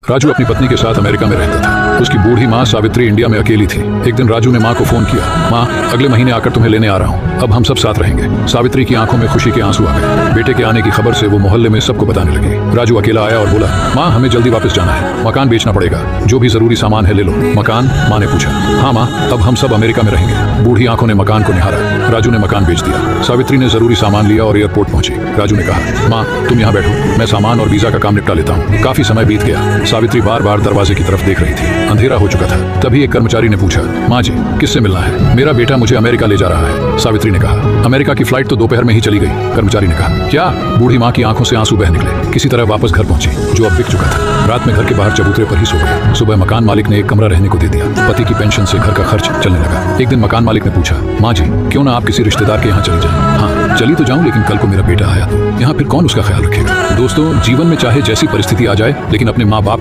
राजू अपनी पत्नी के साथ अमेरिका में रहता था। उसकी बूढ़ी माँ सावित्री इंडिया में अकेली थी। एक दिन राजू ने माँ को फोन किया, माँ अगले महीने आकर तुम्हें लेने आ रहा हूँ, अब हम सब साथ रहेंगे। सावित्री की आंखों में खुशी के आंसू आ गए। बेटे के आने की खबर से वो मोहल्ले में सबको बताने लगी। राजू अकेला आया और बोला, माँ हमें जल्दी वापस जाना है, मकान बेचना पड़ेगा, जो भी जरूरी सामान है ले लो। मकान? माँ ने पूछा। हाँ माँ, अब हम सब अमेरिका में रहेंगे। बूढ़ी आंखों ने मकान को निहारा। राजू ने मकान बेच दिया। सावित्री ने जरूरी सामान लिया और एयरपोर्ट पहुंची। राजू ने कहा, माँ तुम यहाँ बैठो, मैं सामान और वीजा का काम निपटा लेता हूँ। काफी समय बीत गया। सावित्री बार बार दरवाजे की तरफ देख रही थी। अंधेरा हो चुका था। तभी एक कर्मचारी ने पूछा, माँ जी किससे मिलना है? मेरा बेटा मुझे अमेरिका ले जा रहा है। सावित्री ने कहा, अमेरिका की फ्लाइट तो दोपहर में ही चली गई। कर्मचारी ने कहा, क्या? बूढ़ी माँ की आंखों से आंसू बह निकले। किसी तरह वापस घर पहुंची, जो अब बिक चुका था। रात में घर के बाहर चबूतरे पर ही सो गई। सुबह मकान मालिक ने एक कमरा रहने को दे दिया। पति की पेंशन से घर का खर्च चलने लगा। एक दिन मकान मालिक ने पूछा, माँ जी क्यों ना आप किसी रिश्तेदार के यहाँ चली जाए? हाँ चली तो जाऊँ, लेकिन कल को मेरा बेटा आया तो यहाँ फिर कौन उसका ख्याल रखेगा? दोस्तों जीवन में चाहे जैसी परिस्थिति आ जाए, लेकिन अपने माँ बाप